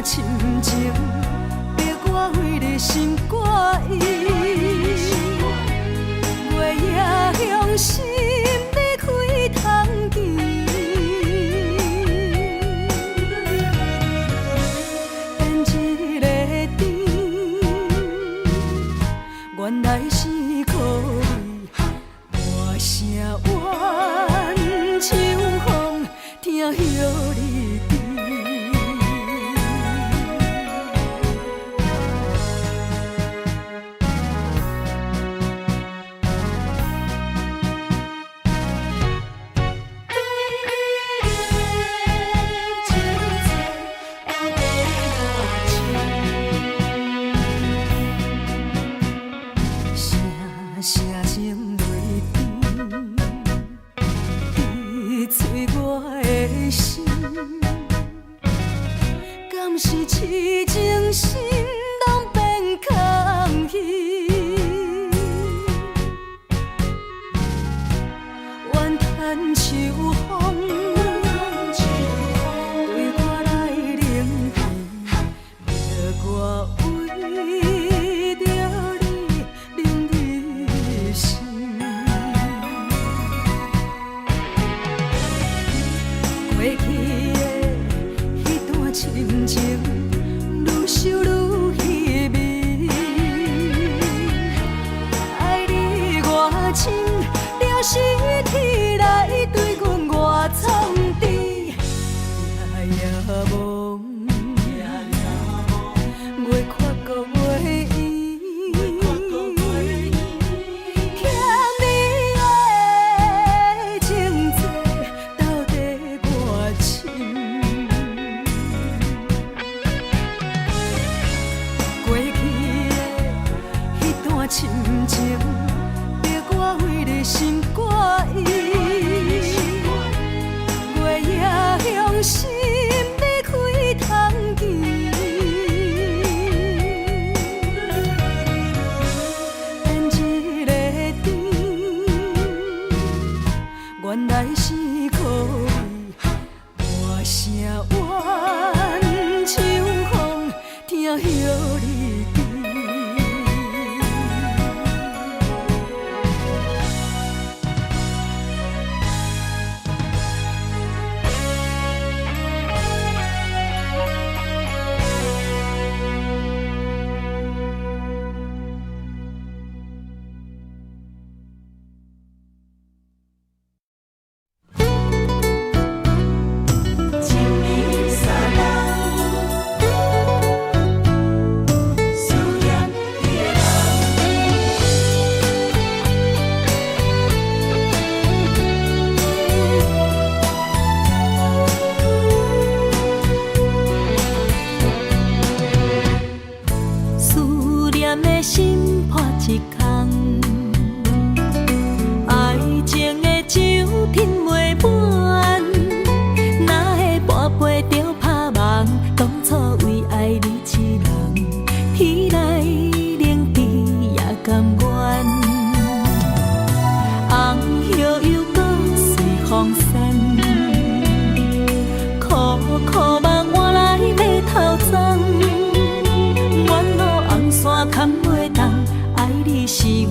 深情，逼我为你心肝意。月夜向心你开窗机，变一个甜，原来是靠你大声怨秋风，听晓你甜。痴情心拢变空虚，怨叹秋风对我来冷僻，叫我为着你冷你心。过去的迄段深情。想愈稀微，爱你偌深，了是天来对阮偌创治，夜夜梦，袂看过袂圆，欠你的情债到底偌深？深情逼我为你心肝意，月夜向心你开窗机，变一个甜，原来是靠你大声怨秋风，听晓你甜。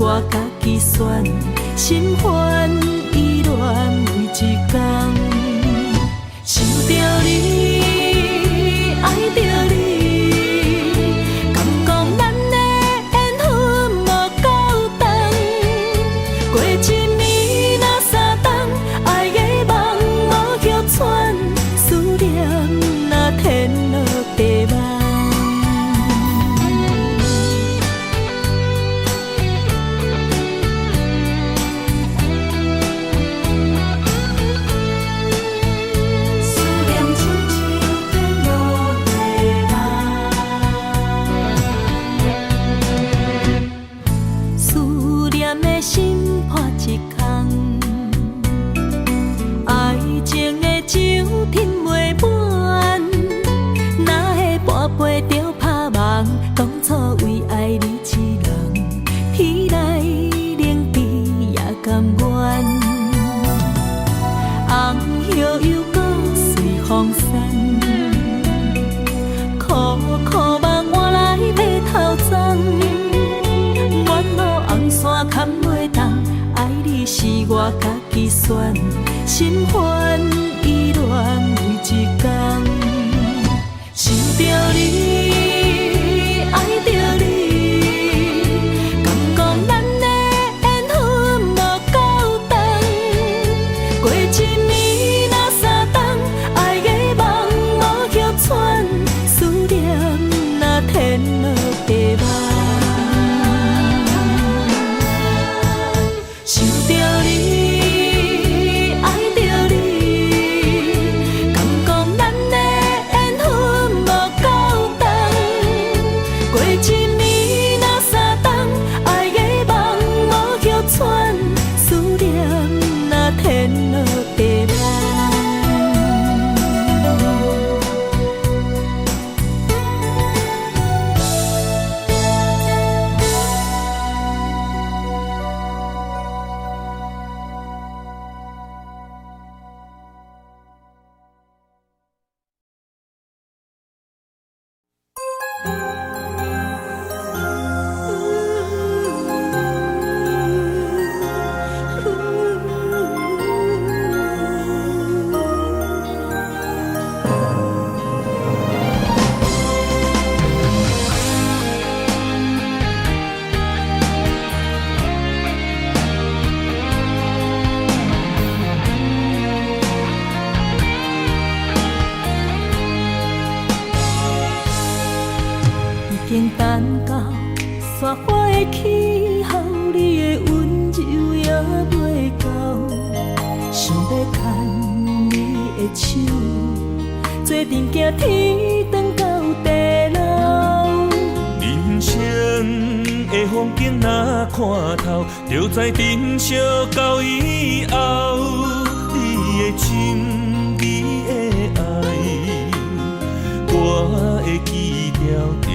我家己选，心烦意乱为一天，想着你，爱着你，敢讲咱的缘分无够长？过一年若三冬，爱的梦无叫喘，思念若天落地网。算，心烦意乱每一天。想着你，爱着你，敢讲咱的缘分无够长？过一暝若三冬，爱的梦无歇喘，思念若天落地网。想着你，爱着你，敢讲咱的缘分无够长？过一暝若三冬，爱的梦无歇喘，思念若天落地网。已经等到雪花的气候，你的温柔也袂到，想要牵你的手，做阵行天长到地老。人生的风景若看透，就知珍惜到以后。你的心，你的爱，我会记条条。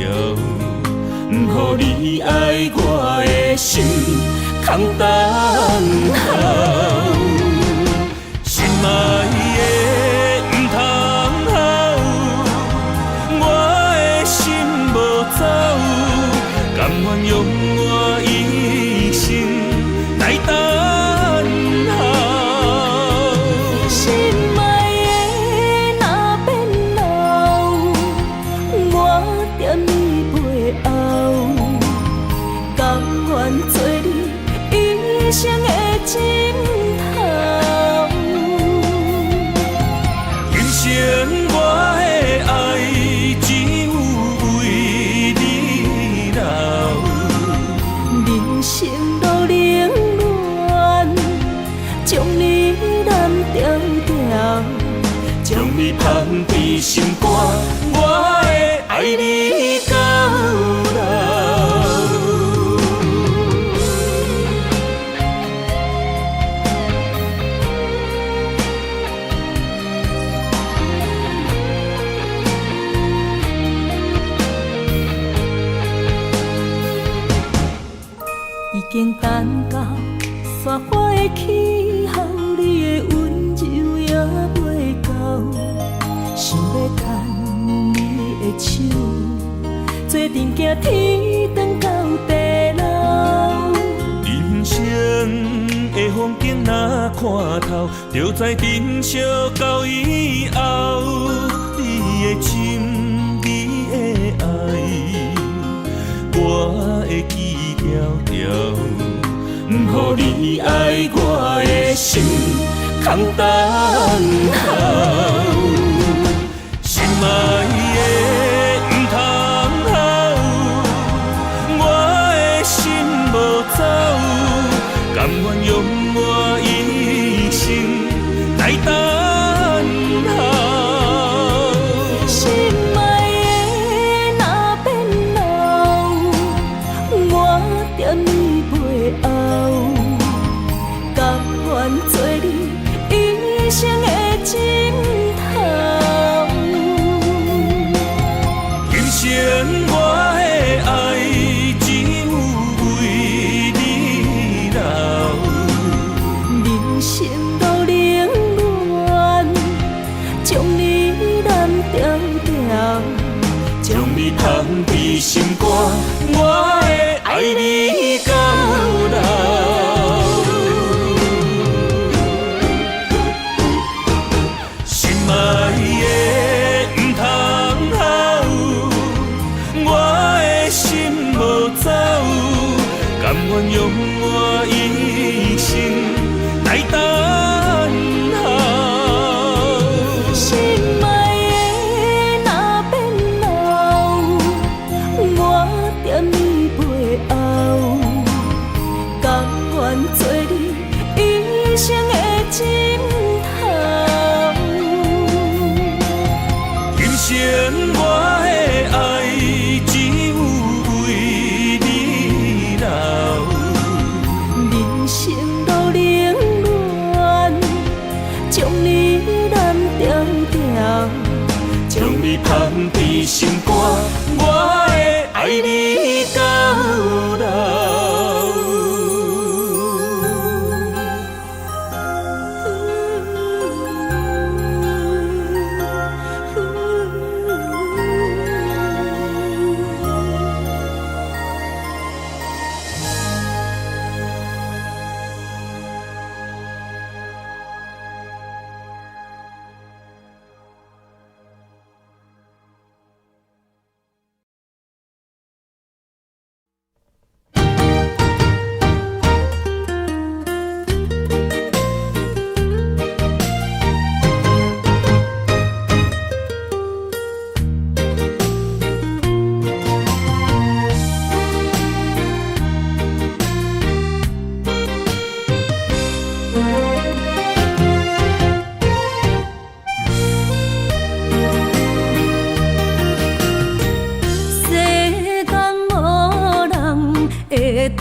不予你爱我的心空等候，心爱的不通好，我的心无走，甘愿用我一生来等候。心爱的若变老，我惦你背后，甘愿做你一生的枕头。今生我的爱只有为你留，人生路冷暖，将你揽条条，将你放伫心肝，我会爱你到老。已经等到雪花的气候，你的温柔也袂到，想要牵你的手，做阵行天长到地老。人生的风景若看透，就知珍惜到以后。你的心，你的爱，我会记条条。不予你爱我的心空等候，心爱的不通好，我的心无走，甘愿用我一生来等候。心爱的若变老，我惦你背后，甘愿做你一生的枕头。今生我的爱只有为你留，人生路冷暖，将你揽条条，将你放伫心肝，我会爱你到老。生我的爱只有为你流。人生路冷暖，将你难调调，将你放伫心肝，我会爱你到老。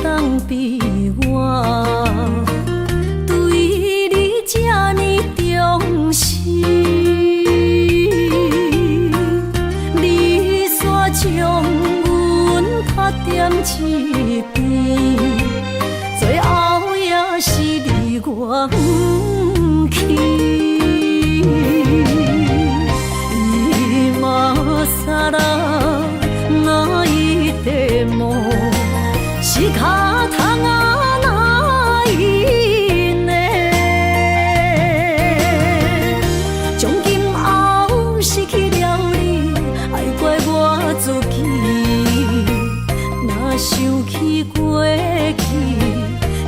当比我对你这呢重视，你煞将阮拍点一边，最后也是离我不去。今さら泣いても仕方がないね，从今后失去了你，爱怪我自己，若想起过去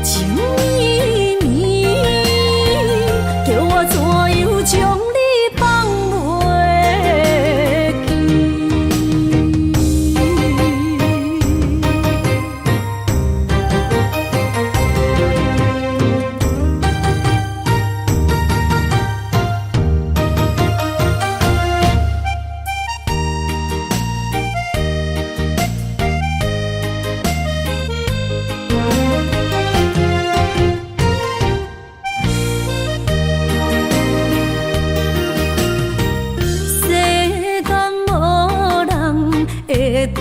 情绵绵，叫我怎样将你放袂记？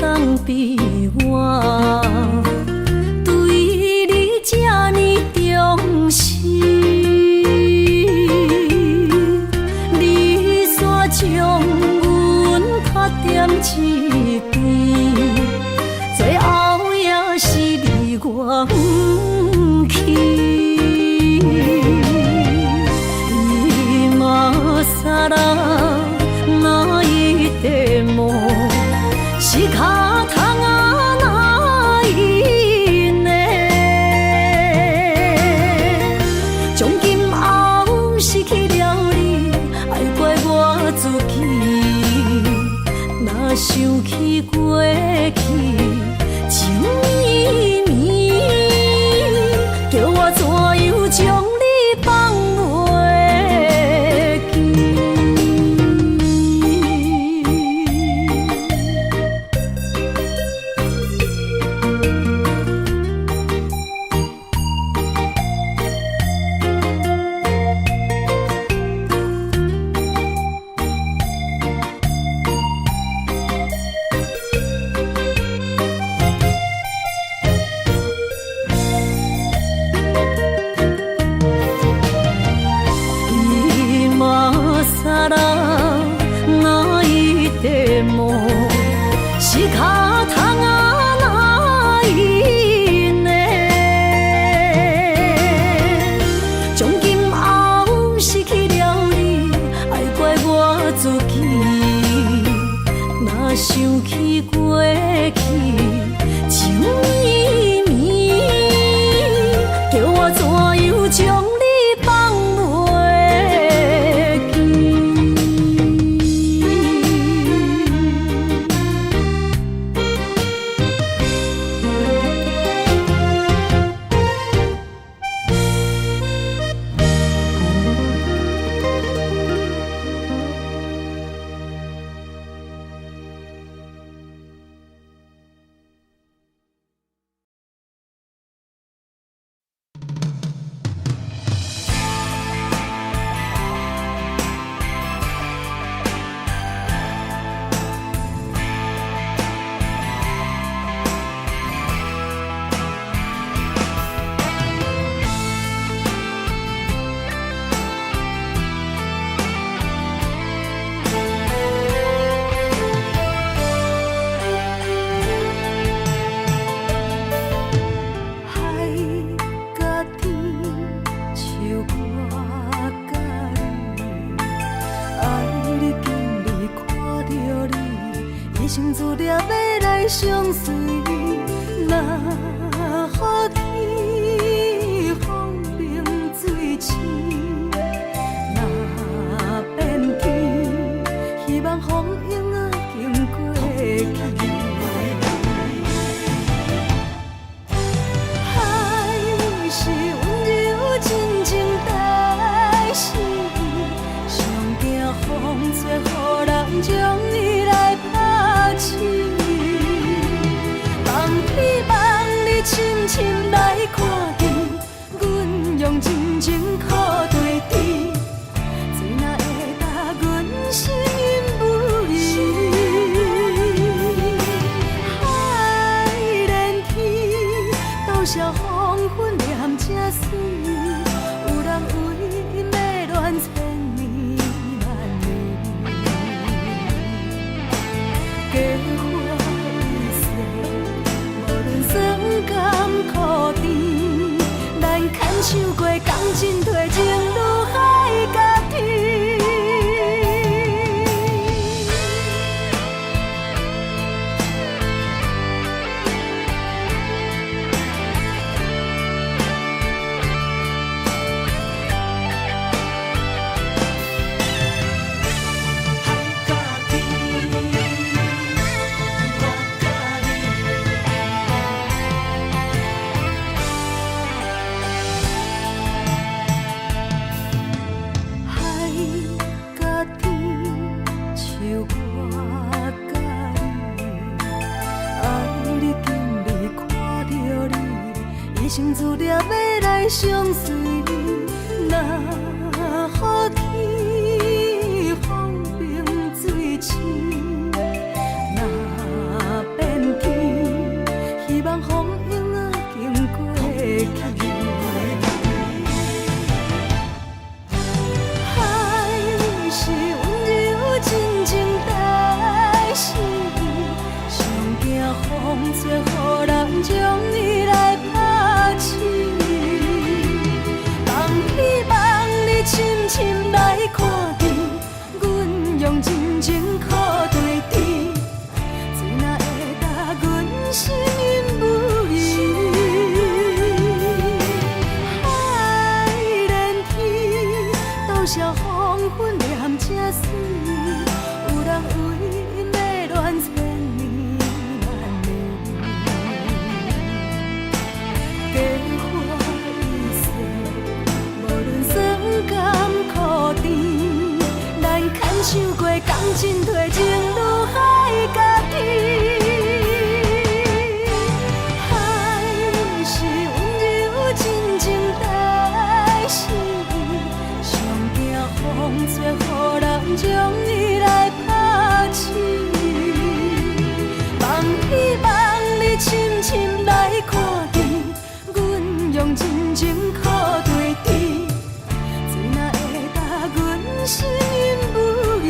当比我对你这呢重视，你煞将阮拍点一边，最后也是离我不去。今さら泣いても仕方がないね，从今后失去了你，爱怪我自己，若想起过去情绵绵，叫我怎样将你放袂记？今さら泣いても仕方がないね，从今后失去了你，爱怪我自己，若想起过去情绵绵，叫我怎样将你放袂记？生自念要来相随，若予天风平水清，若变天，希望风影仔经过去。海是温柔真情代是，上惊风吹，予人将伊来拍醒。望天望你深深来看见，阮用真情靠对天，水若会答阮心因不移。海连天，多少黄昏念这水，有人为伊要恋千年万年。假花一世，无论酸甘苦甜，咱牵手过共进退，情如海甲天。生自念要来相随，若予天风平水清，若变天，希望风影仔经过去。海是温柔真情代是，上惊风吹，予人将伊来拍醒。望天望你深深来看见，阮用真情靠对天，水若会答阮心因不移。海连天，多少黄昏念这水，有人为伊要恋千年万年。假花一世，无论酸甘苦甜，咱牵手过共进退，情如海甲天。海是温柔真情代是，上惊风吹，予人将伊来拍醒。望天望你深深来看见，阮用真情靠对天，水若会答阮心因不移。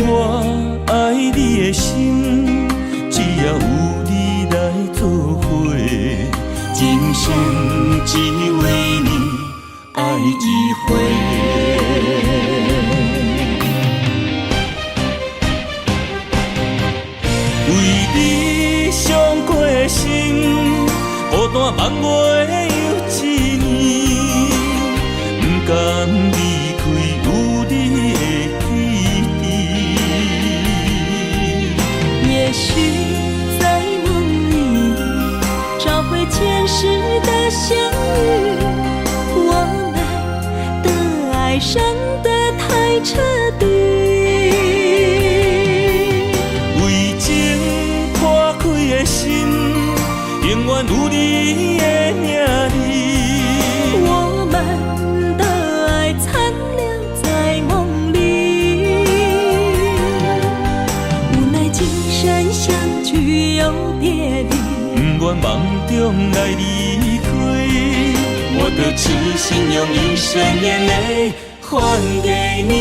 我爱你的心，只要有你来作伙，今生只为你爱一回。为你伤过心，孤单望袂又一年，不甘离开有你的记忆。也许在梦里找回前世的相遇，我们的爱伤得太彻底。为情破开的心，永远有你的名字。我们的爱残留在梦里，无奈今生相聚又别离，不愿梦中来离开，我的痴心用一生眼泪还给你。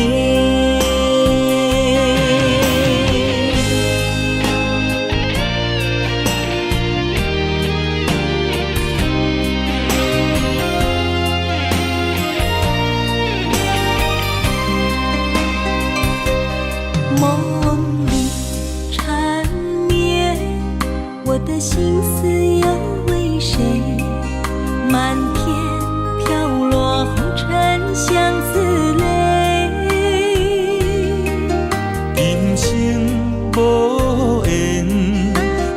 梦里缠绵，我的心思又为谁？漫天飘落红尘相思泪。今生无缘，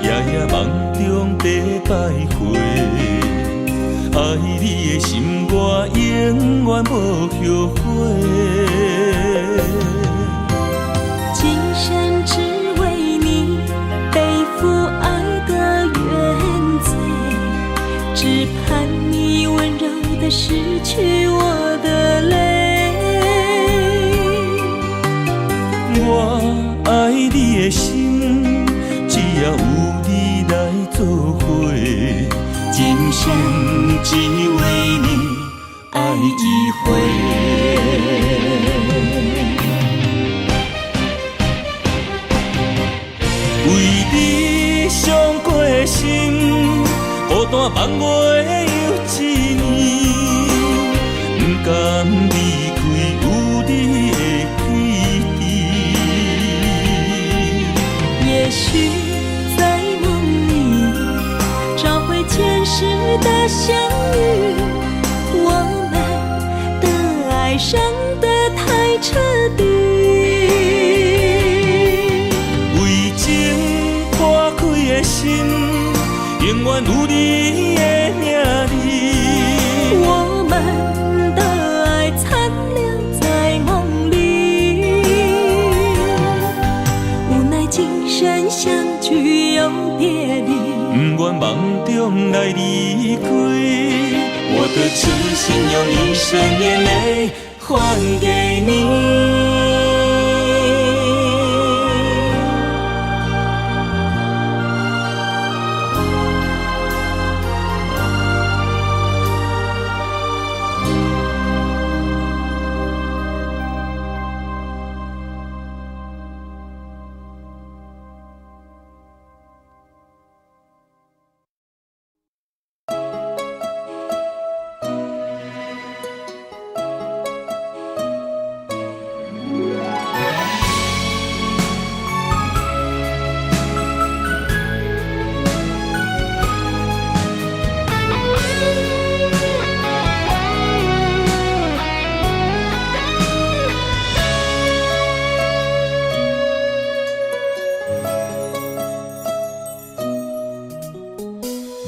夜夜梦中在徘徊，爱你的心我永远无后悔。今生只为你背负爱的原罪，只盼你温柔地拭去我的泪。我爱你的心，只要有你来作伙，今生只为你爱一回。为你伤过心，孤单望袂又一年，不甘离开有你的记忆。也许在梦里找回前世的相遇，我们的爱伤得太彻底。为情破开的心，永远有你的名字。我们的爱残留在梦里，无奈今生相聚又别离，不愿梦中来离开，我的痴心用一生眼泪还给你。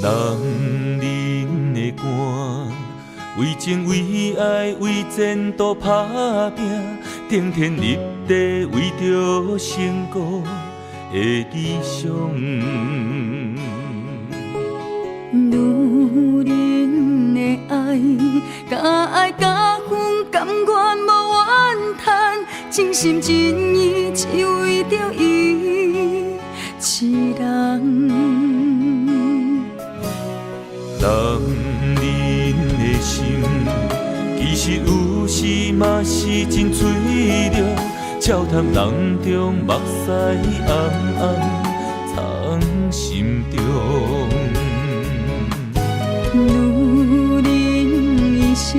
人人的肝，为情为爱为前途打拼，顶天立地为着成功的理想。女人的爱，甲爱甲恨，甘愿无怨叹，真心真意只为着伊一人。人的心，其实有时嘛是真脆弱，照谈人中目屎暗暗藏心中。女人一生，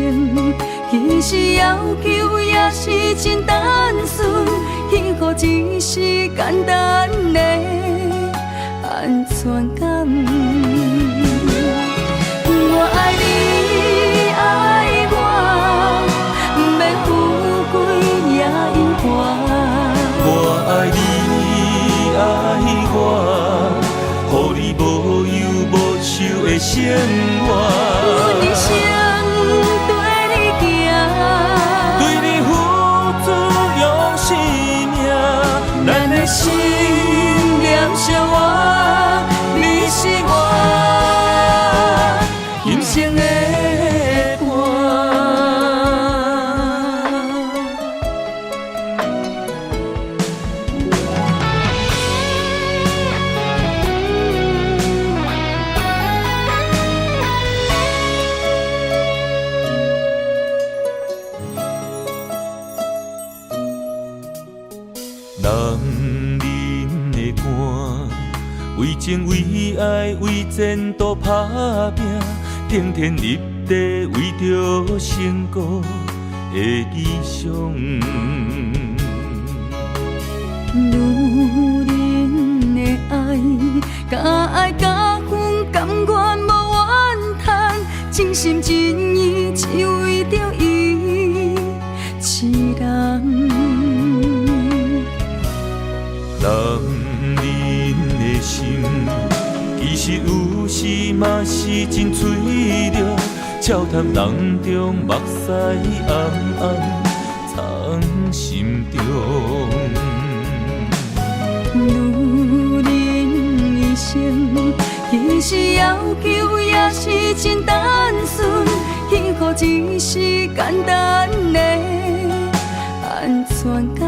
其实要求也是真单纯，幸福只是简单的安全感。我爱你，爱我，不免富贵也永远。我爱你，爱我，予你无忧无愁的生活。阮一生对你行，对你付出用生命，咱的心念相活，你是我今生的为情为爱为前途打拼，天天立地为着成功的理想。女人的爱，敢爱敢恨，甘愿无怨叹，真心真意只为着伊一人。心其实有时嘛是真脆弱，笑谈人中目屎暗暗藏心中。女人一生，其实要求也是真单纯，幸福只是简单的安全感。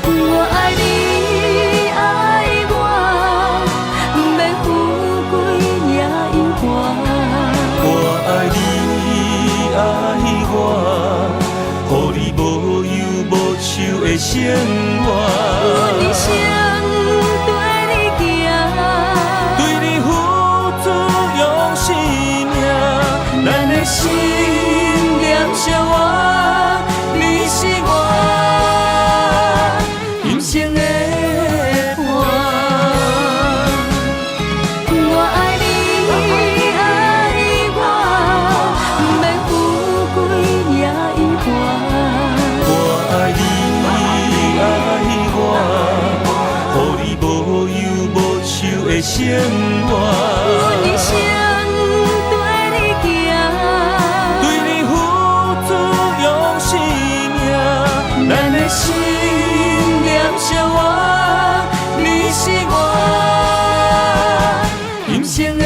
我爱你，爱我，不免富贵也永远。我爱你，爱我，予你无忧无愁的生活。阮一生对你行，对你付出用生命，咱的心念相活，你是我生的伴。我爱你，爱我，不免富贵也永远。我爱你，爱我，予你无忧无愁的生活。阮一生对你行，对你付出用生命，咱的心相活，你是我今生的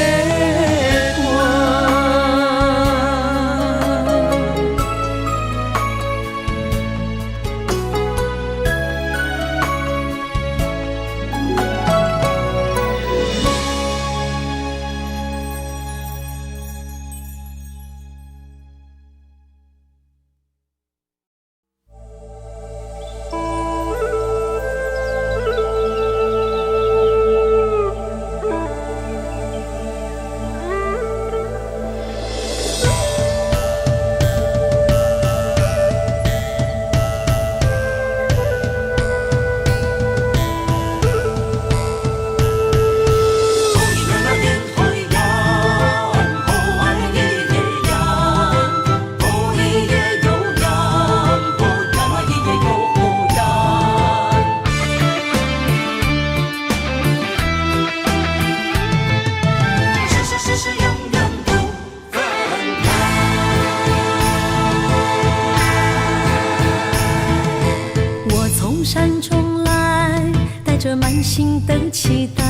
满心的期待，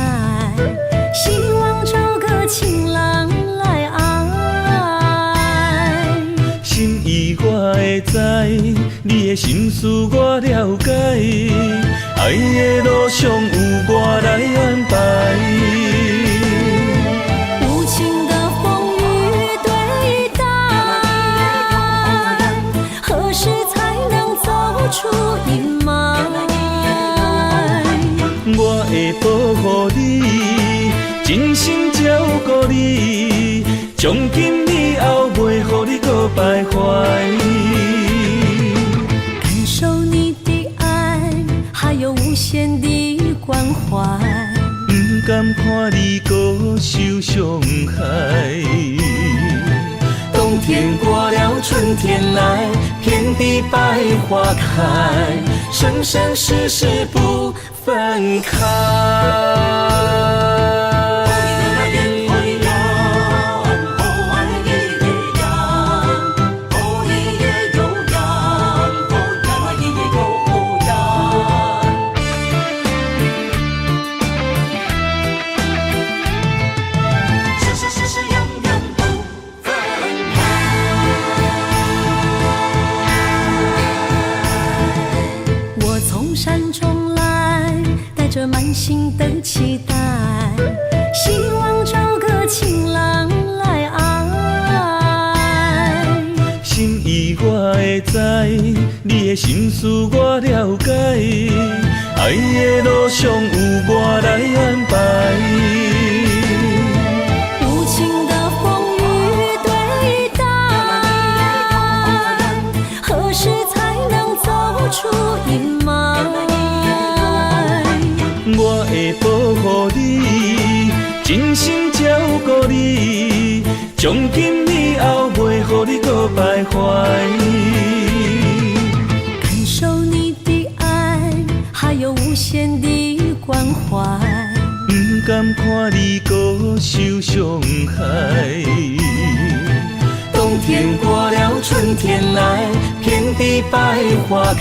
希望找个情郎来爱。心意我会知，你的心思我了解，爱的路上有我来安排。无情的风雨对待，何时才能走？出阴霾。我会保护你，真心照顾你，从今以后袂予你搁徘徊。感受你的爱，还有无限的关怀。不甘看你搁受伤害。冬天过了，春天来，遍地百花开，生生世世不分开。满心的期待，希望找个情郎来爱。心意我会知，你的心思我了解，爱的路上有我来安排。无情的风雨对待，何时才能走出阴霾？我会保护你，真心照顾你，从今以后袂予你搁徘徊。感受你的爱，还有无限的关怀。不甘看你搁受伤害。冬天过了，春天来，遍地百花开，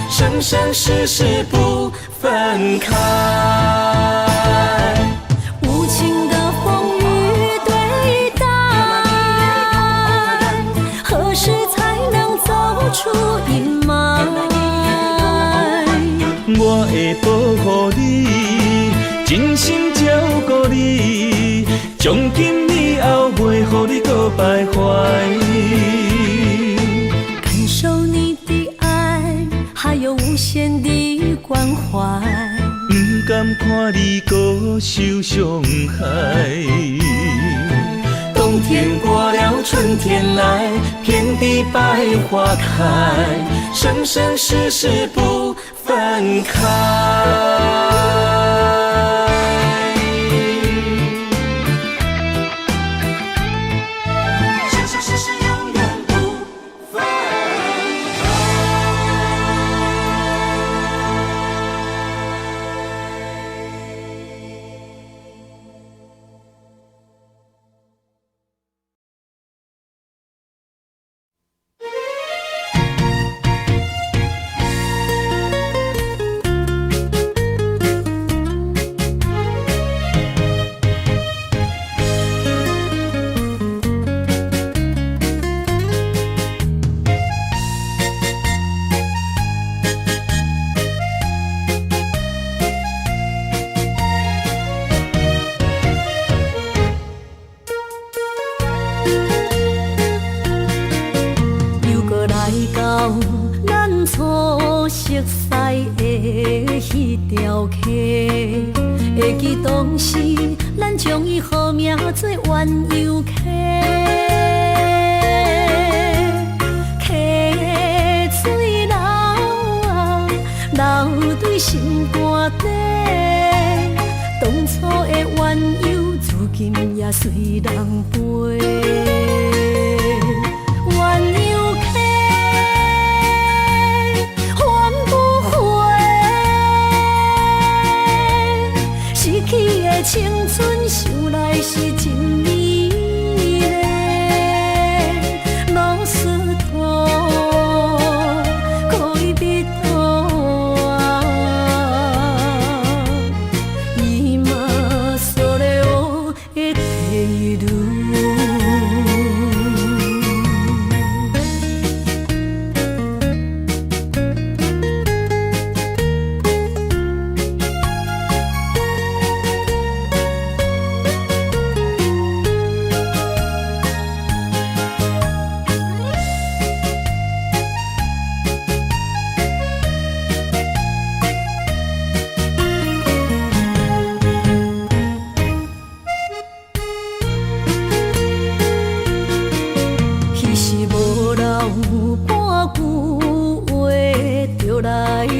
生生世世不分开。无情的风雨对待，何时才能走出阴霾？我会保护你，真心照顾你，从今以后袂予你搁徘徊。感受你的爱，还有无限的关怀。不甘看你搁受伤害。冬天过了，春天来，遍地百花开，生生世世不分开。会记当时，咱将伊号名做鸳鸯溪，溪水流啊，流对心肝底。当初的鸳鸯，如今也随人飞。鸳鸯溪，换不回。逝去的青春，想来是真美丽。老师徒，可以别途啊，今嘛所了的地路。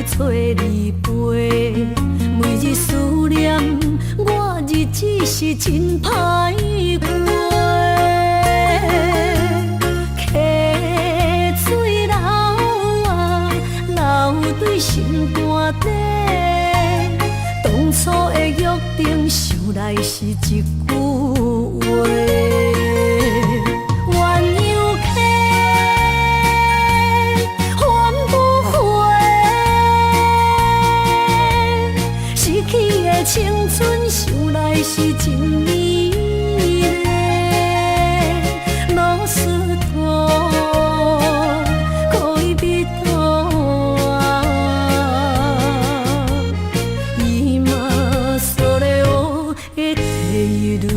找你陪，每日思念，我日子是真歹过。溪水流啊，流对心肝底，当初的约定，想来是一句话。青春想来是真美丽，老师徒可以比讨啊，伊嘛所了的体路。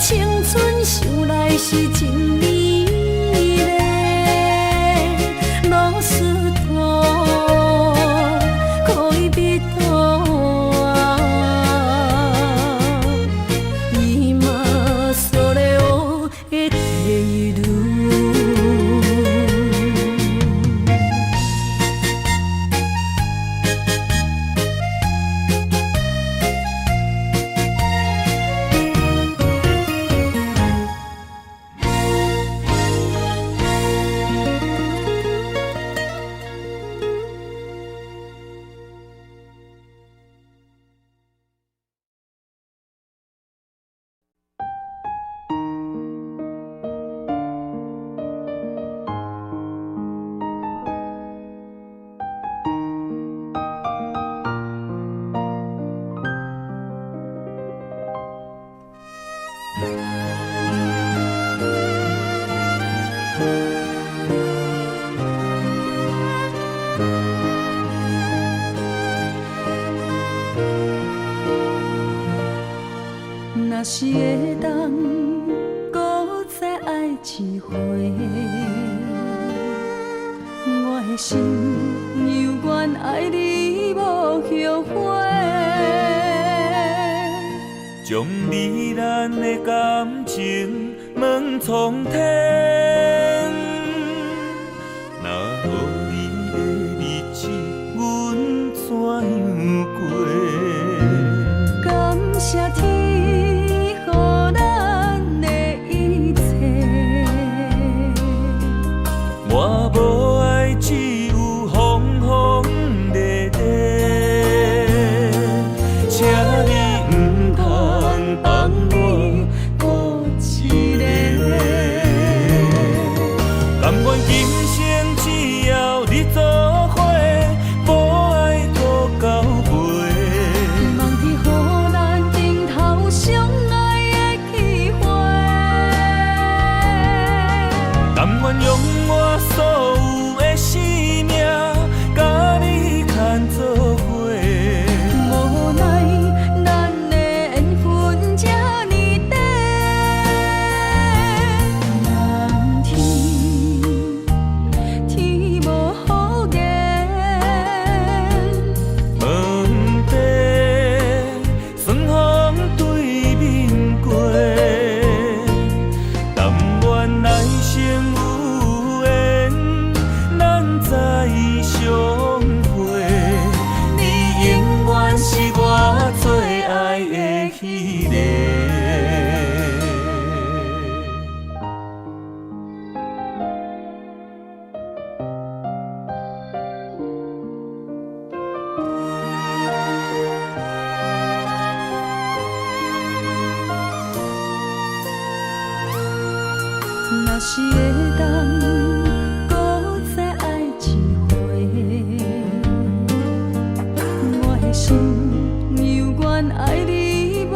青春想来是真美丽，老师徒可以比讨啊，伊嘛所了的体路。若是会当搁再爱一回，我的心犹原爱你无后悔。将你咱的感情问苍天，若予你的日子，阮怎样过？感谢天，予咱的一切。我无爱，只有风风雨雨。请你唔通放我孤一个。甘愿今生只要你做伙，无爱拖到尾。望天予咱顶头相爱的机会。甘愿用我所有的生命，甲你牵做伙。无奈咱的缘分这呢短，蓝天天无好言，问题顺风对面过，但愿来生有缘，咱再相会。你永远是我最爱的迄个。若是会当搁再爱一回，我的心犹原爱你无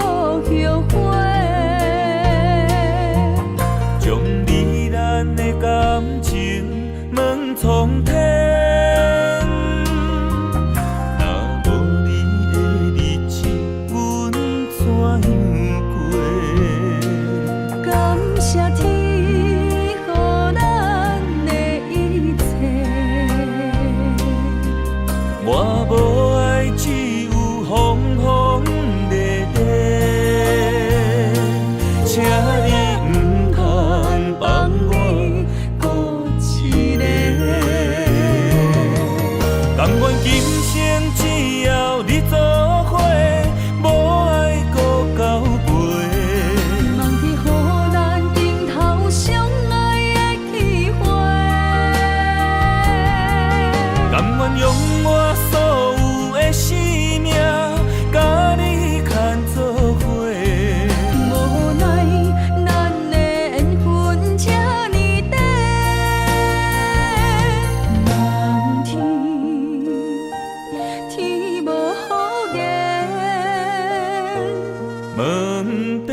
问题，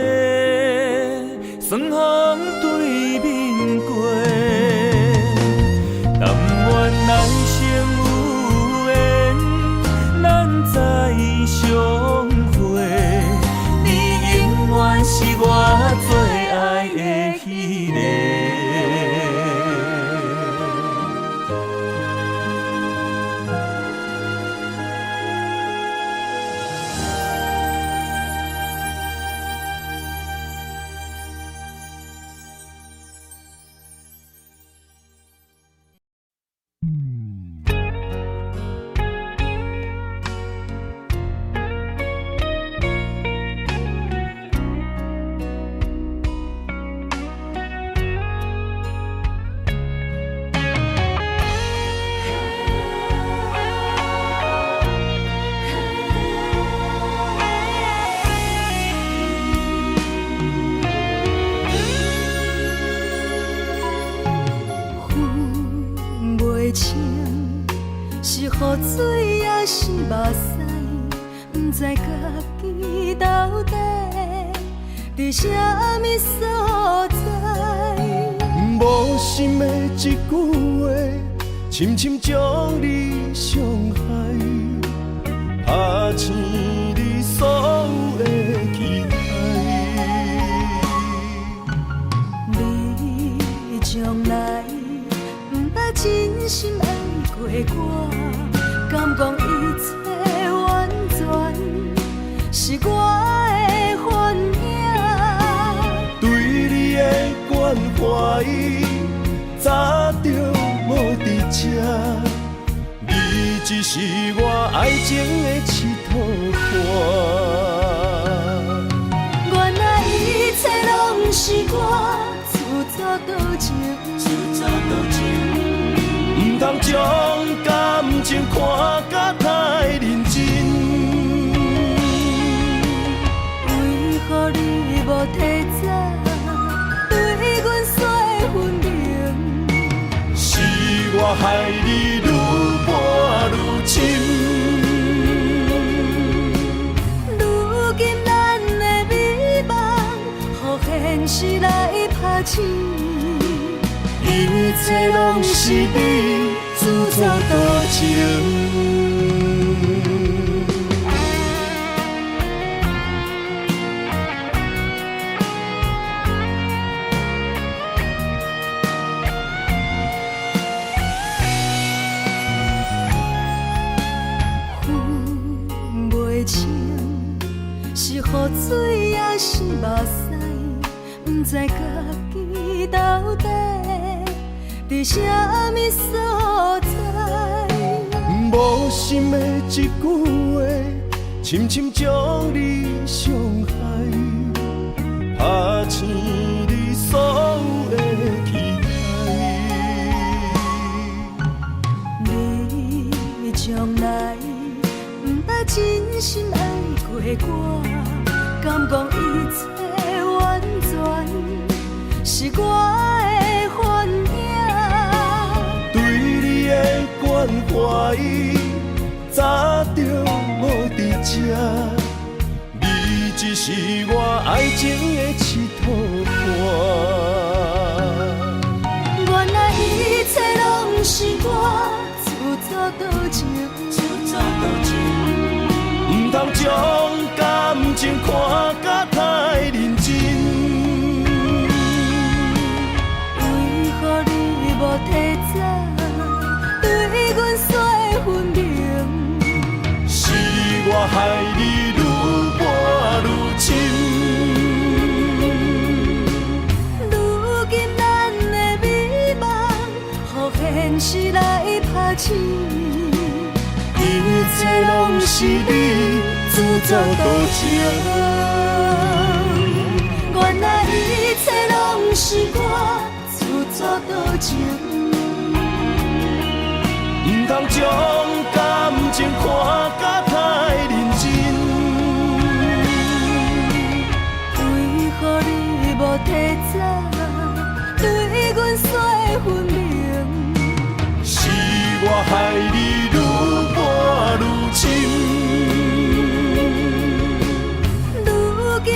霜风对面过，但愿来生有缘，咱再相会。你永远是我最爱的迄个。是雨水也是目屎，不知家己到底伫啥物所在。无心的一句话，深深将你伤害，拍醒你所有的期待。你将来不捌真心爱过我，敢讲一切完全是我的幻影？对你的关怀，早就无伫这。你只是我爱情的佚佗伴。原来一切拢是我自作多情，唔通将感情看甲太认真。为何你无提早对阮说分明？是我害你愈搬愈深。如今咱的美梦，予现实来拍醒。一切拢是你自作多情。分袂清是雨水也是目屎，不知家己到底伫啥物所在。无心的一句话，深深将你伤害，拍醒你所有的期待。你将来不捌真心爱过我，敢讲一切完全是我的幻影？对你的关怀，早就无伫这。你只是我爱情的佚佗伴。原来一切拢是我自作多情，唔通将感情看甲太认真。为何你无提早对阮说分明？是我害你愈搬愈深。如今咱的美梦，予现实来拍醒。一切拢是你自作多情。原来一切拢是我自作多情。唔通将感情看甲太认真。为何你无提早对阮说分明？是我害你愈搬愈深。如今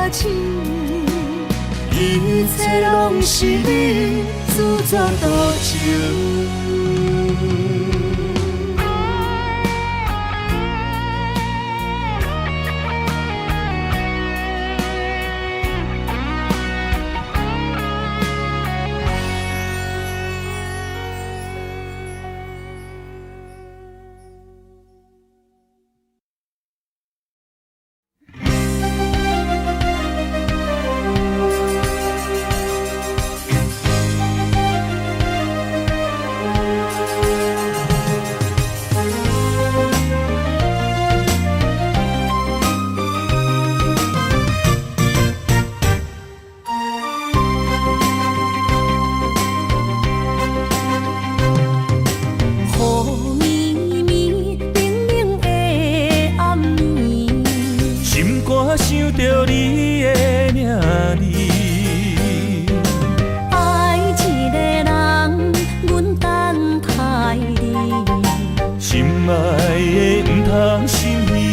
情，一切拢是你自作多情。想着你的名字，爱一个人，阮等待你，心爱的不通心离。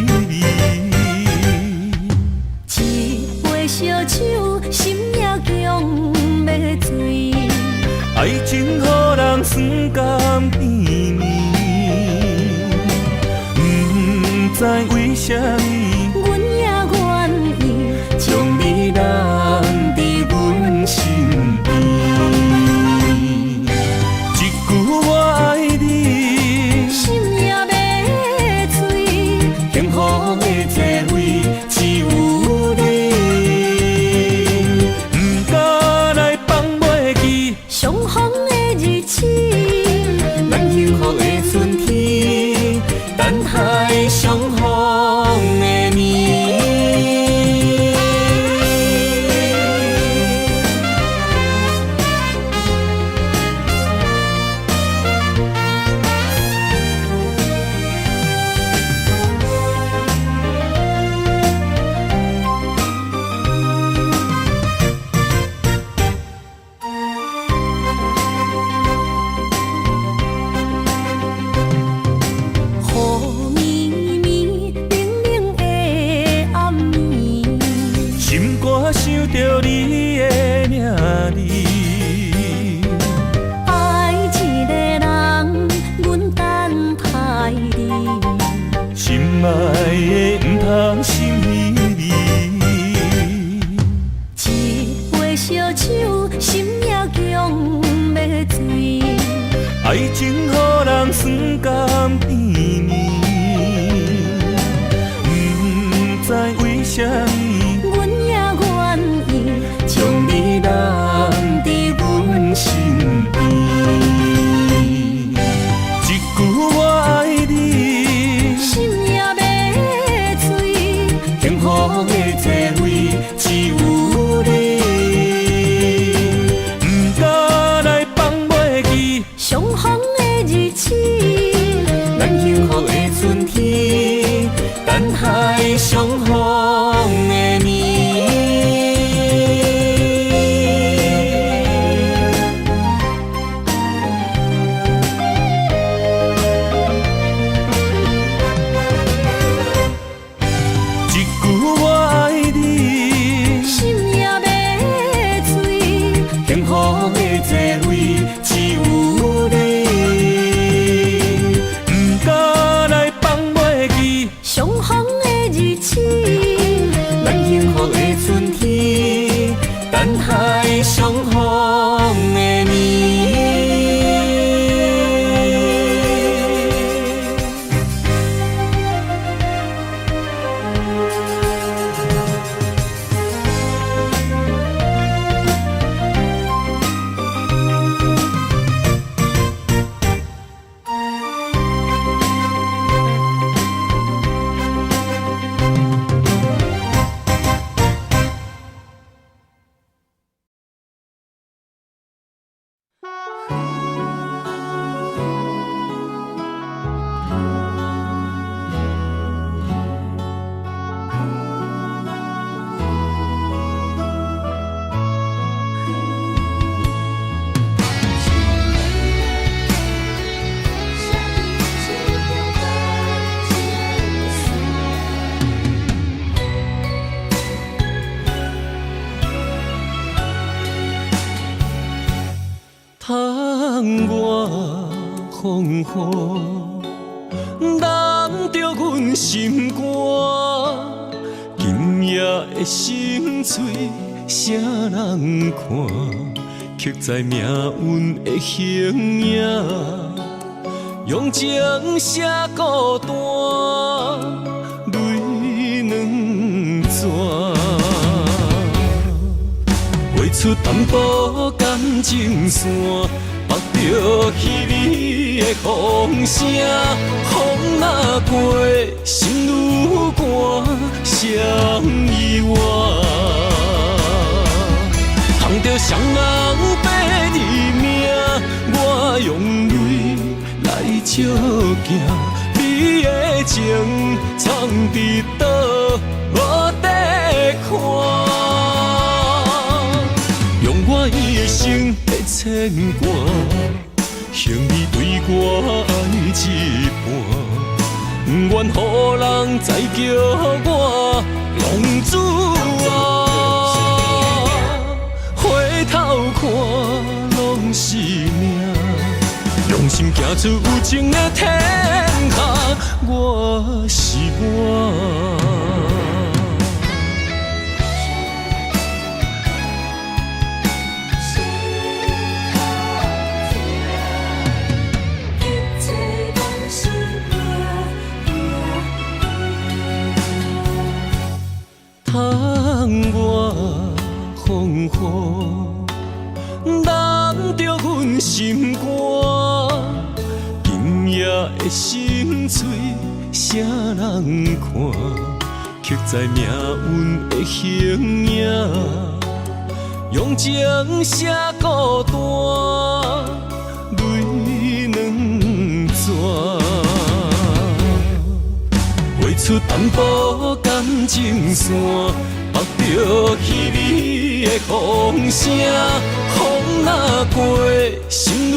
一杯烧酒，心也强要醉。爱情予人酸甘甜蜜，不知为什么，阮也愿意将你揽伫阮身边。一句我爱你，心也要醉。幸福的座位只有你，不敢来放袂记相逢的日子，咱幸福的春天，等待相逢的年。雨绵绵，冷冷的暗暝，心肝想着你的名字，爱一个人，阮等待你，心爱的不通心离。一杯烧酒，心也强要醉。爱情予人酸甘甜蜜，不知为什么，阮也愿意将你揽伫阮身边。一句我爱你，心也要醉。幸福的座位只有你，不敢来放袂记相逢的日子，咱幸福的春天，等待相逢的年。一句我爱你，心也要醉。幸福的座位只有你，不敢来放袂记相逢的日子，风雨，揽着阮心肝。今夜的心碎，谁人看？刻在命运的形影，用情写孤单，泪两逝。画出淡薄感情线，目着稀微的风声，风若过，心愈寒，谁意外？碰着双人白字名，我用泪来照镜，你的情藏伫倒，无地看。用我一生的牵挂，向你对我爱一半，不愿予人再叫我浪子啊！回头看拢是命，用心行出有情的天下，我是我。窗外风雨，揽着阮心肝。今夜的心碎，谁人看？刻在命运的形影，用情写孤单，泪两逝。画出淡薄感情线，目着稀微的风声，风若过，心愈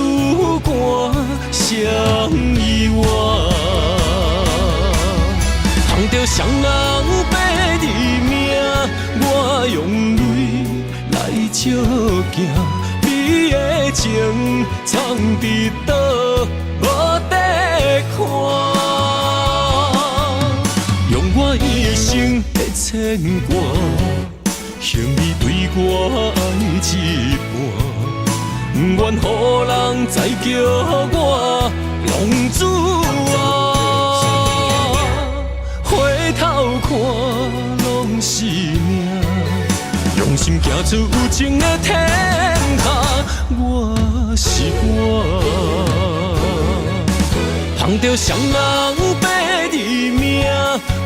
寒，谁意外？碰着双人白字名，我用泪来照镜，你的情藏伫倒，无地看。我一生的牵挂，向你对我爱一半，不愿予人再叫我浪子啊！回头看拢是命，用心行出有情的天下，我是我。碰着双人白字名，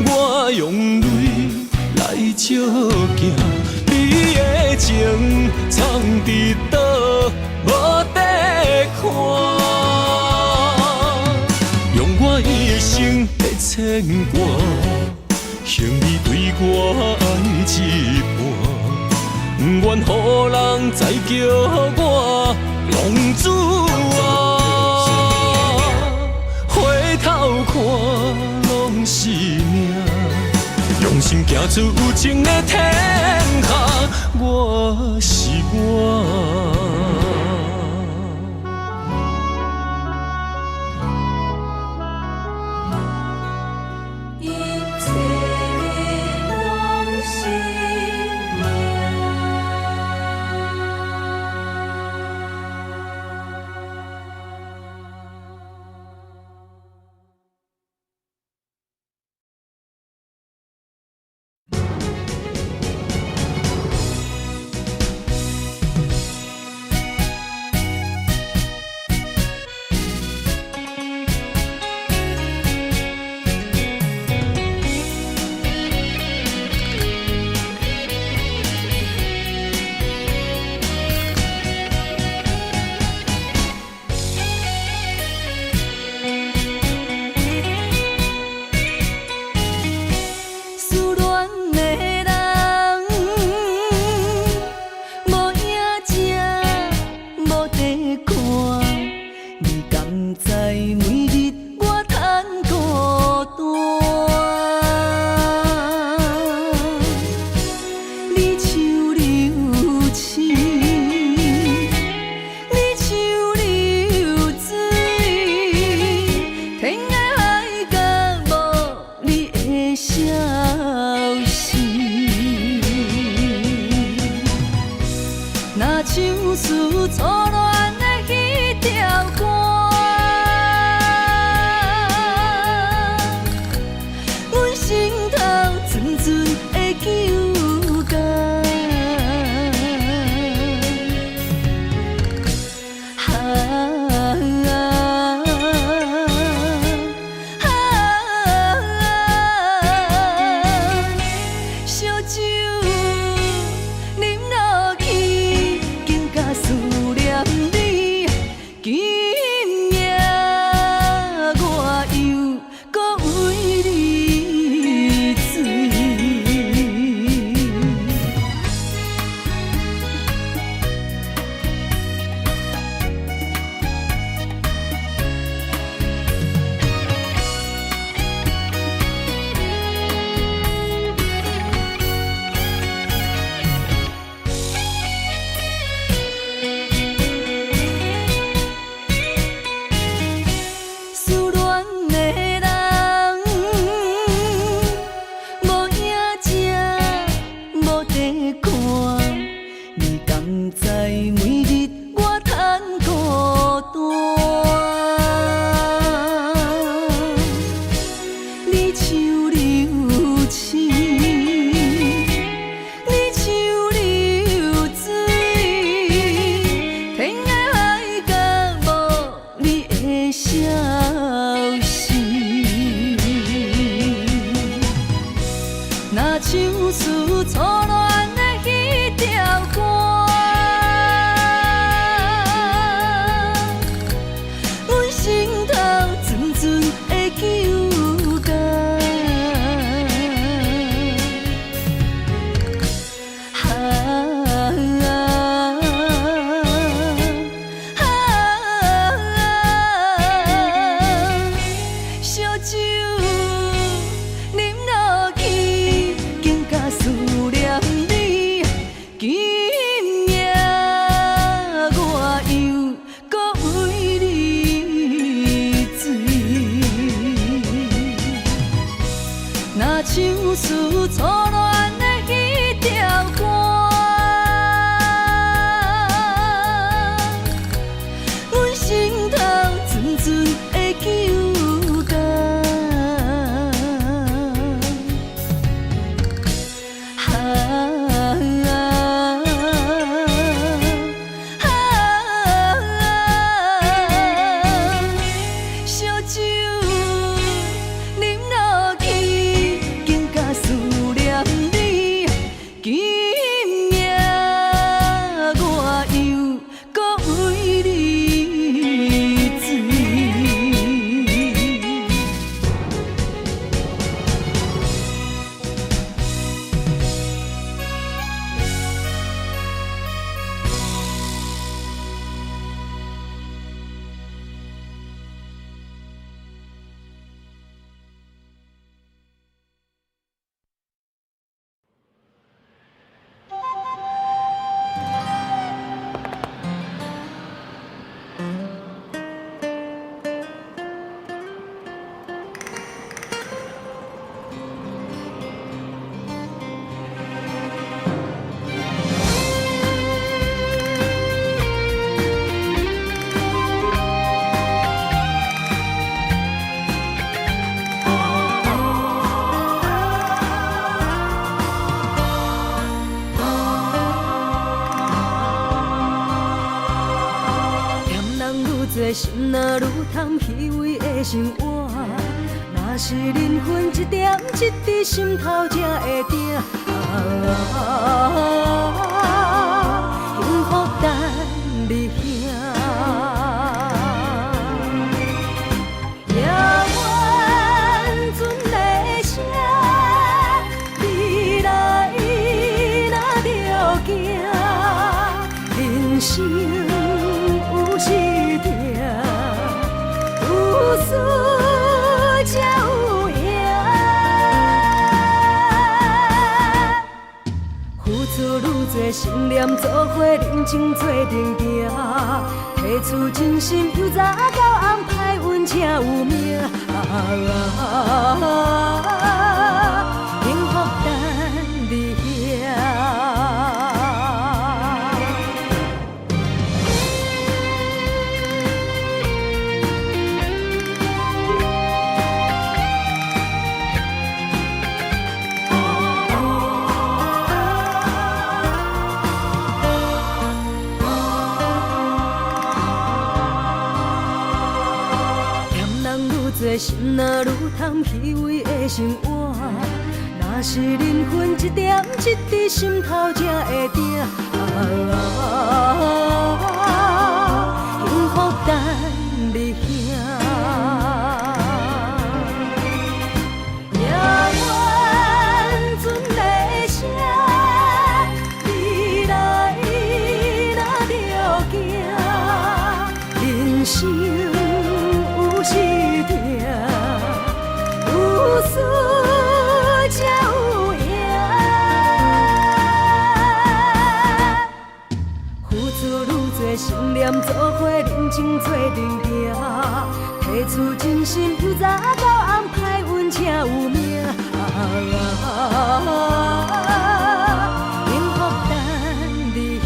我用泪来照镜，你的情藏伫倒，无地看。用我一生的牵挂，向你对我爱一半，不愿予人再叫我浪子啊！回头看拢是命，用心行出有情的天下，我是我。思错乱的彼条歌，阮心头阵阵的揪结。相思错乱的彼条歌，阮心头阵阵的揪结。烧酒啉落去。思念你，今夜我又搁为你醉。心若愈贪虚伪的生活，若是灵魂一点一滴心头才会定。幸福等你兄，夜晚船的声，你来若着行，人生有时。有输才有赢，付出愈多信念，做伙认真做阵行，提出真心，由早到暗，歹运才有命。幸福等你遐。心若愈贪虚伪的生活，若是灵魂一点一滴心头才会定。幸福等你兄，夜晚船的声，你来若着行，人生有时。有输才有赢，付出愈多信念，做伙认真做阵行，提出真心，由早到暗，歹运才有命。幸福等你遐。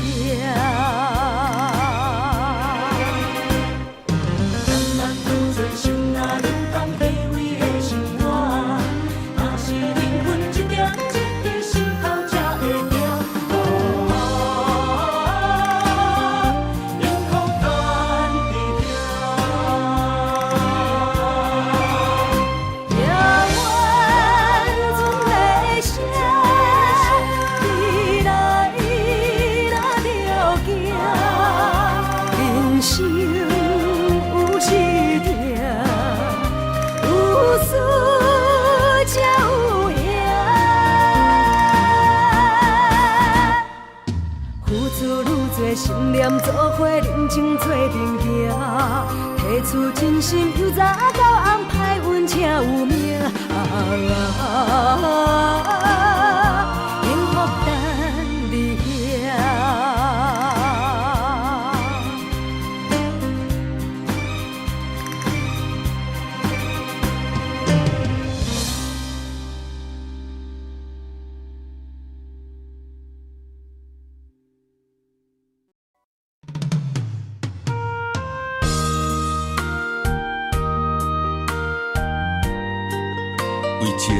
为情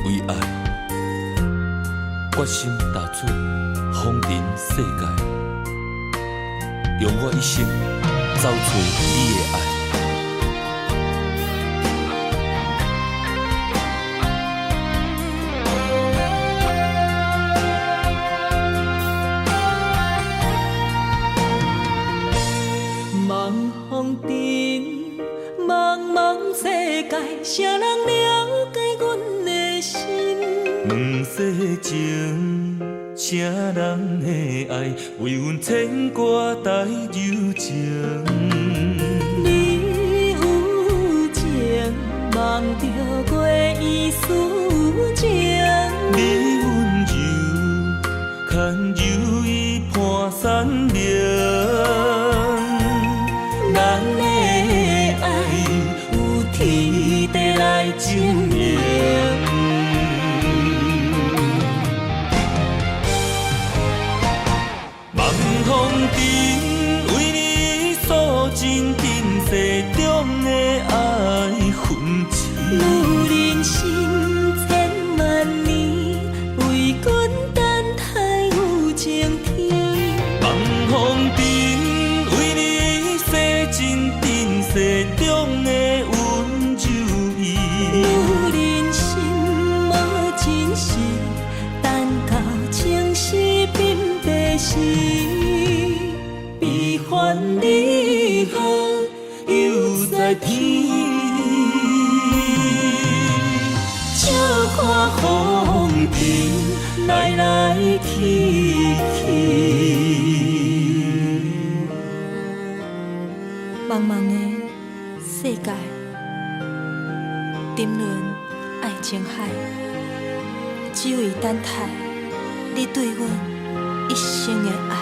为爱，决心踏出风尘世界，用我一生找找你的爱。茫风尘，茫茫世界，谁人了解阮的心？两世情，谁人的爱，为阮牵挂带柔情。你有情，梦着月依思情。你温柔，牵柔意伴山岭。咱的爱有天地来证明。望风尘，为你诉尽今世中的爱痕迹。有人生千万年，为阮等待有情天。望风尘，为你洗尽今世中的温柔意。有人心无真实，等到情丝鬓白时，悲欢离合又在天。笑看风尘来来去去。茫茫的世界，沉沦爱情海，只为等待你对阮一生的爱。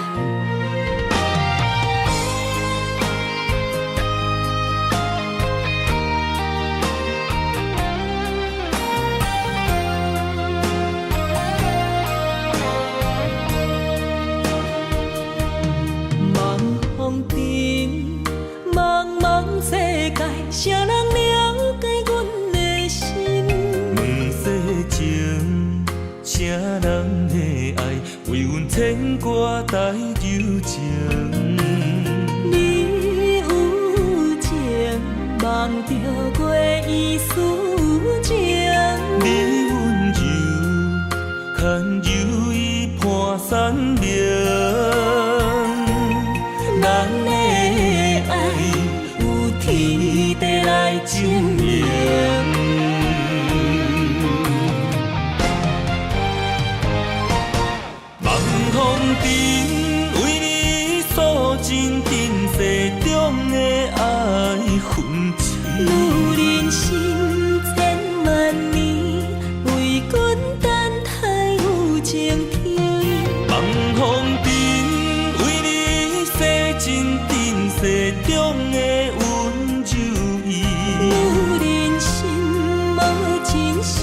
茫风尘，茫茫世界，谁人了解阮的心？两世情，谁人的爱，为阮牵挂带柔情。你有情，梦着月依思情。你温柔，牵柔意伴山岭。咱的爱有天地来证明。望风尘，为你诉尽今世中的爱痕迹。有人生千万年，为阮等待有情天。望风尘，为你洗尽今世中的温柔意。有人心无真实，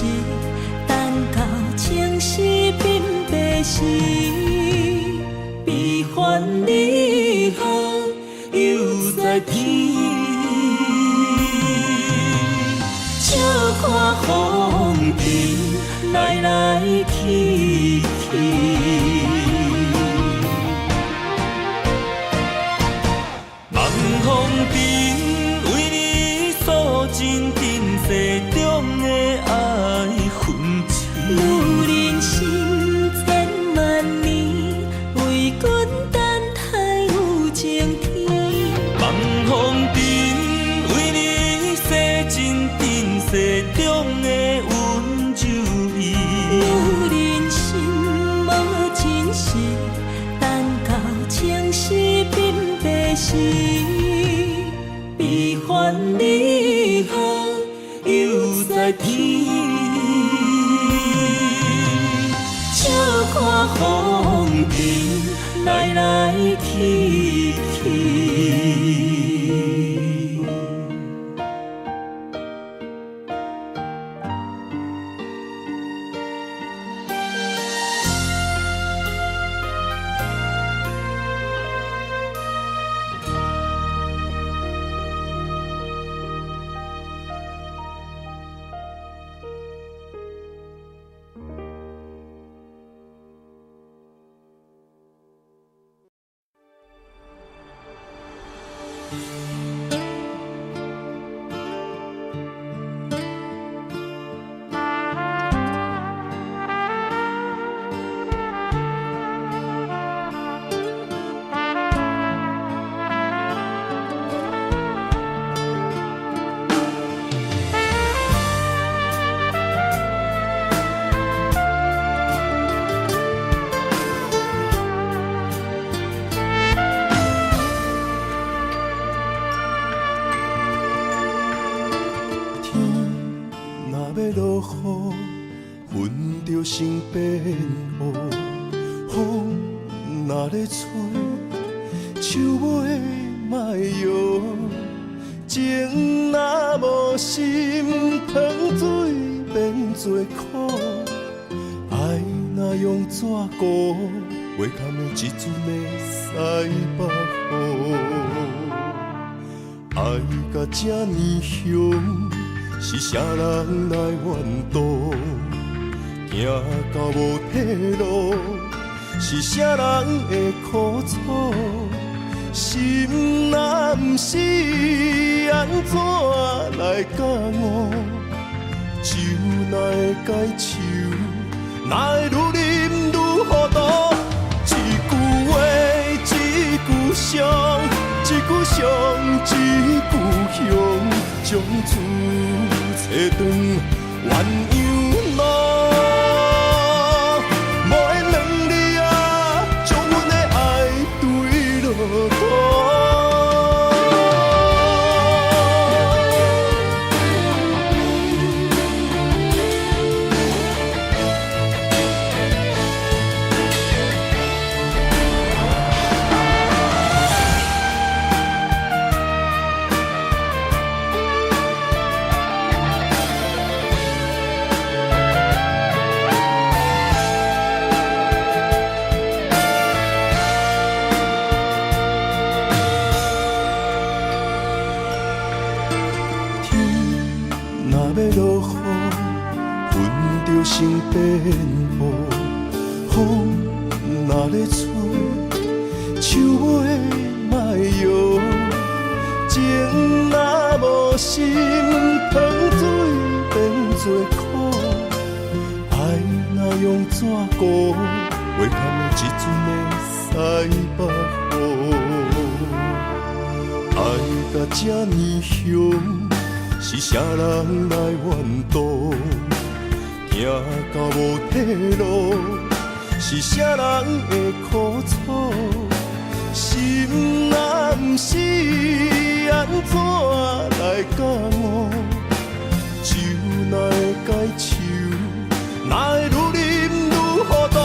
等到情丝鬓白时，悲欢离合又在天。笑看风尘来来去去。望风尘，为你诉尽今世中的爱痕迹。有人生千万年，为阮等待有情天。望风尘，为你洗尽今世中的温柔意。有人心无真实，等到情丝鬓白时，悲欢离合又在天。笑看风尘来来去去。云就成变乌，风若咧吹，树尾莫摇。情若无心，汤水变做苦。爱若用纸糊，袂堪的一阵的西北雨。爱甲这呢凶，是啥人来怨妒？行到无退路，是啥人会苦楚？心若不是，安怎来教我？酒哪会解愁？哪会愈啉愈糊涂？一句话，一句伤，一句伤，一句香，将厝找断，鸳鸯路。无缘两字啊，将阮的爱对落土。成变乌，风若咧吹，树尾莫摇。情若无心，汤水变做苦。爱若用纸糊，袂堪的一阵的西北雨。爱甲这呢凶，是啥人来怨妒？行到无退路，是啥人会苦楚？心若不是，安怎来教我？酒哪会解愁？哪会愈啉愈糊涂？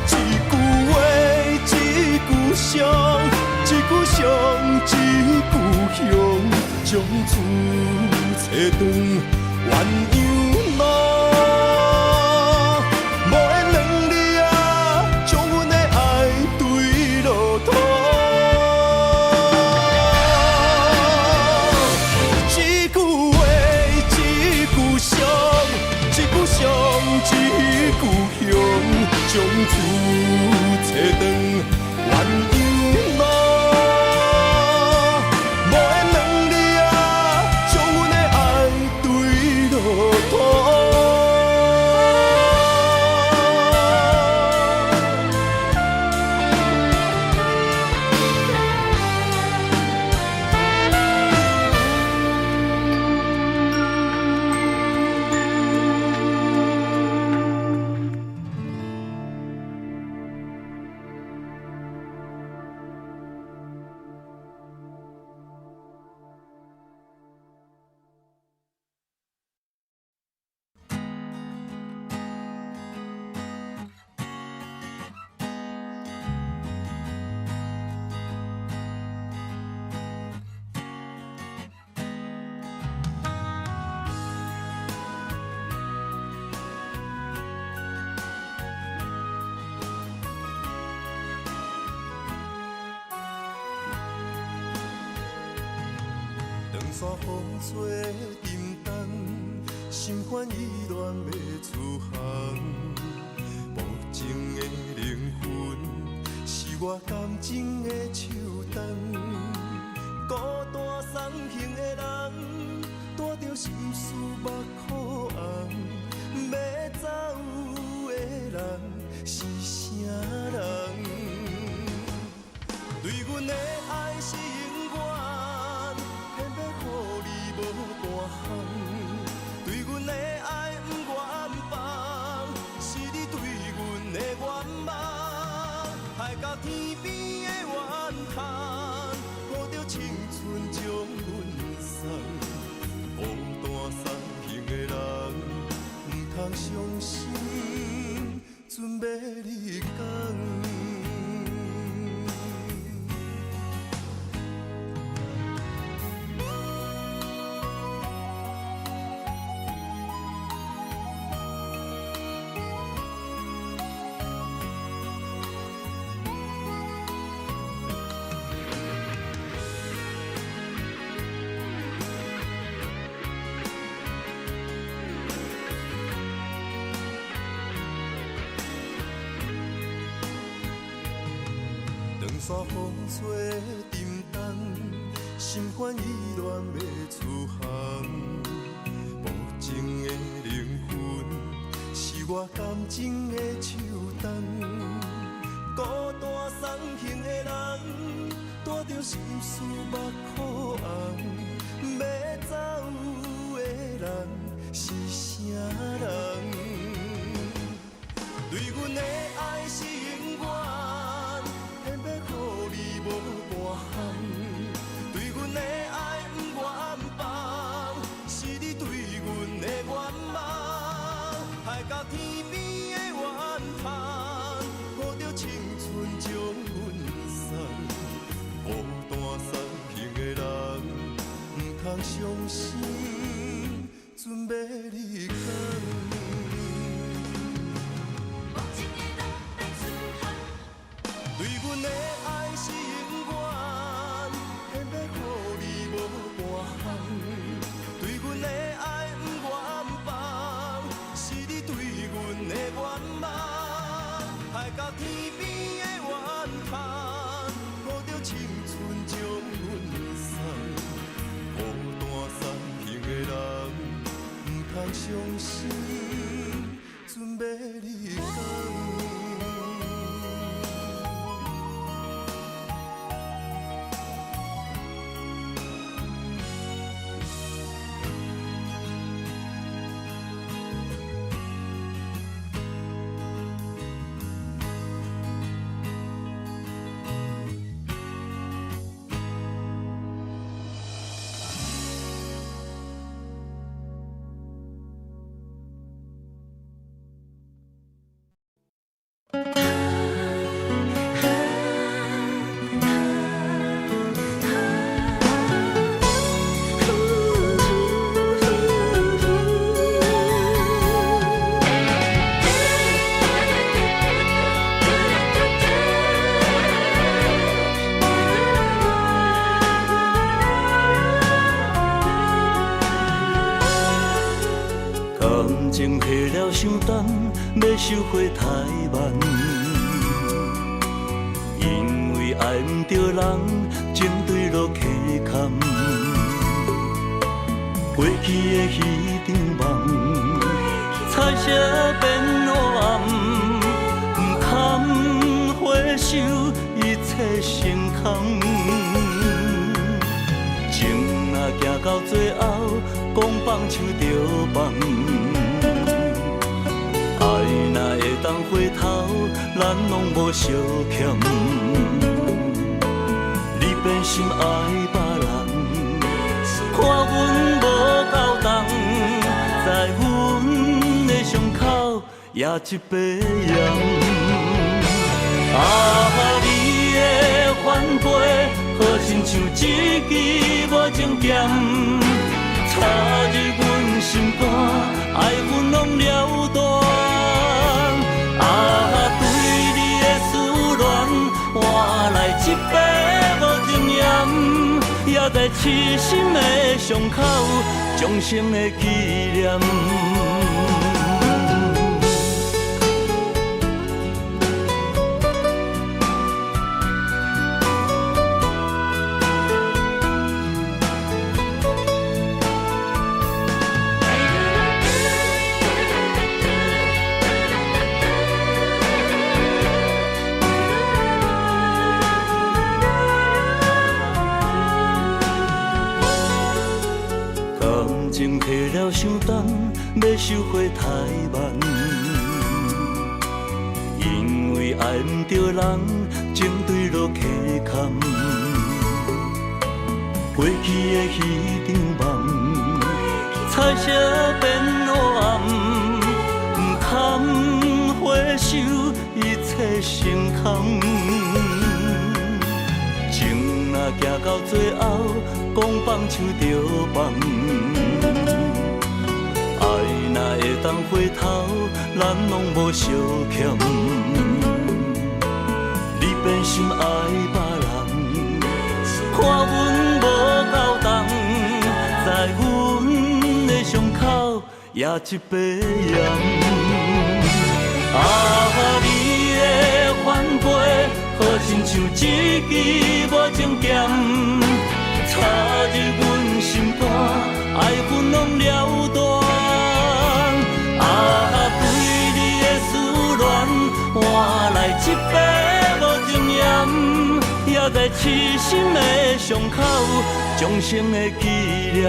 一句话，一句伤，一句伤，一句香，将厝找断，鸳鸯路。将厝找断，鸳鸯路。无缘两字啊，将阮的爱对落土。山风吹沉重，心烦意乱要出航。无情的灵魂，是我感情的手重。孤单送行的人，带着心事目苦红。要走的人是啥人？对阮的爱是永远。偏要予你无大项，对阮的爱不愿放，是你对阮的愿望。海到天边的怨叹，抱着青春将阮送。孤单送行的人，山风吹沉重，心烦意乱要出航。无情的灵魂，是我感情的手动。孤单送行的人，带着心事目眶红。要走的人是啥人？对阮的爱是永远，偏要予你无半项。对阮的爱不愿放，是你对阮的愿望。海角天边的怨叹，抱着青春将阮送。孤单送行的人，不通伤心，准要离开。对阮的爱是永远，偏要予你无半项。对阮的爱不愿放，是你对阮的愿望。海角天边的怨叹，抱着青春将阮送。孤单送行的人，不通伤心，准要离开。感情下了伤重，要收回太慢。因为爱不着人，情对落溪坎。过去的彼场梦，彩色变黑暗，不堪回首，一切成空。情若行到最后，讲放手就放。爱若会当回头，咱拢无相欠。你变心爱别人，看阮无够重，在阮的伤口也一把盐。你的反背，好亲像一支无情剑，插入阮心肝，爱阮拢了断。对你的思恋，换来一杯无情盐，也在痴心的伤口，终生的纪念。情下了伤重，要收回太慢。因为爱不着人，情对落溪坎。过去的彼场梦，彩色变黑暗，不堪回首，一切成空。情若行到最后，讲放手就放。若会当回头，咱拢无相欠。你变心爱别人，看阮无够重，在阮的伤口也一把盐。你的反背，好亲像一支无情剑，插入阮心肝，爱恨拢了断。啊，对你的思恋，换来一杯无情盐，也在痴心的伤口，终生的纪念。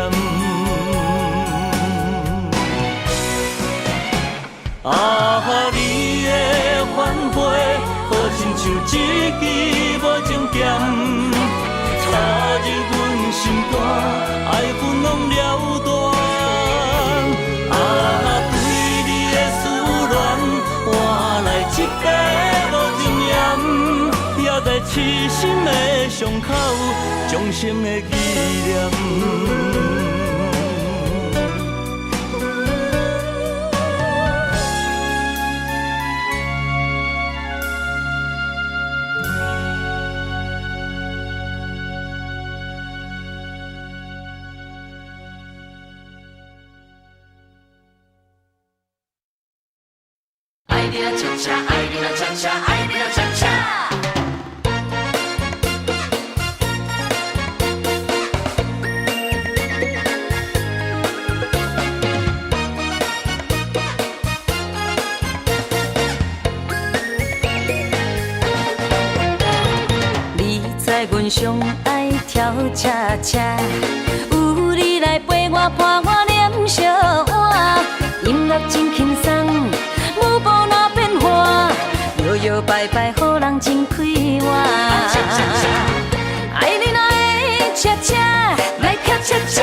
啊，你的反背，好亲像一支无情剑，插入阮心肝，爱恨拢了断。啊，对你的思恋，换来一杯无情盐，也在痴心的伤口，终生的纪念。爱你啦恰恰，爱你啦恰恰，爱你啦恰恰。你知阮上爱跳恰恰，有你来陪我伴我念小碗，音乐真轻松。舞步哪变化，摇摇摆摆，好人真快活。爱你哪会恰恰，来跳恰恰，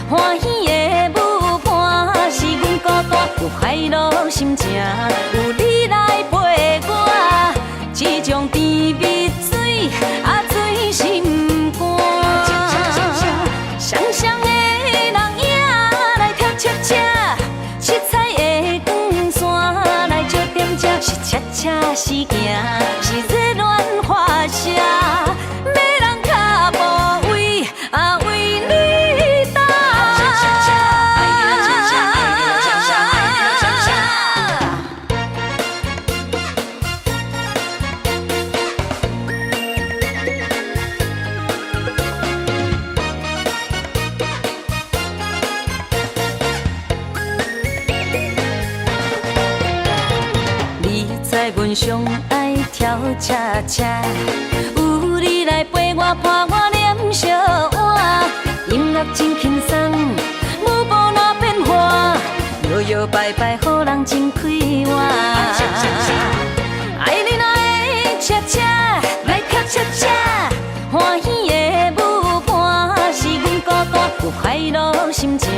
欢喜的舞伴是阮孤单，有快乐心情，有你来陪我，这种甜蜜水啊醉心肝。双双的人影来跳恰恰，七彩的光线来照点这，是恰恰是行，是热恋花谢，要人脚步为啊为你打。你知阮上爱跳恰恰，有你来陪我伴我念小碗，音乐真轻松，舞步哪变化，摇摇摆摆，好人真快活。爱你哪会恰恰，来跳恰恰，欢喜的舞伴是阮孤单，有快乐心情，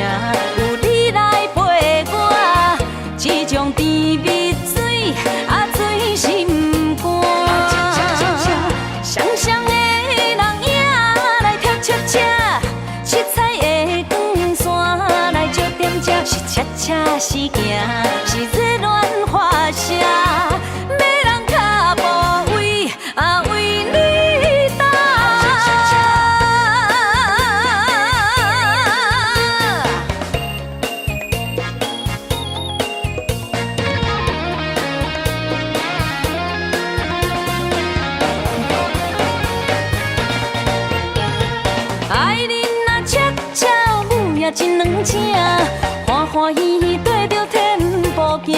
有你来陪我，这种甜蜜水啊醉心肝。双双的人影来跳恰恰，七彩的光线来照点这，是恰恰是行，是热恋花谢，要人脚步为啊为你打。爱你若恰恰，舞也真软正，欢欢喜喜对着天步行。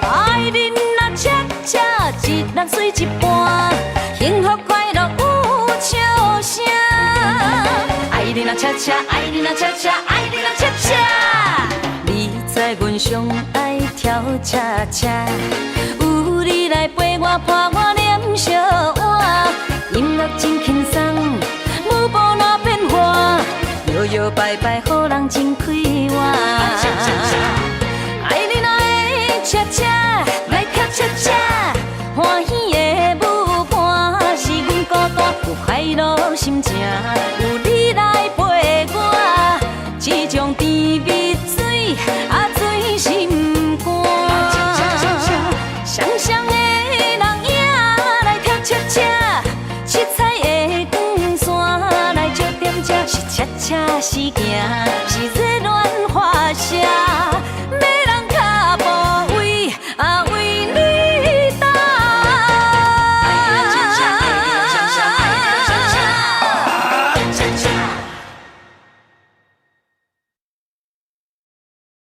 爱你若恰恰，一人水一半，幸福快乐有笑声。爱你若恰恰，爱你若恰恰，爱你若恰恰。你知阮上爱跳恰恰，有你来陪我伴我念小碗，音乐真轻松。舞步哪变化，摇摇摆摆，好人真快活。爱你哪会恰恰，来跳恰恰，欢喜的舞伴是阮孤单，有快乐心情，有你来陪我，这种甜蜜水啊醉心肝。双双的人影来跳恰恰，七彩的光线来照点这，是恰恰是行，是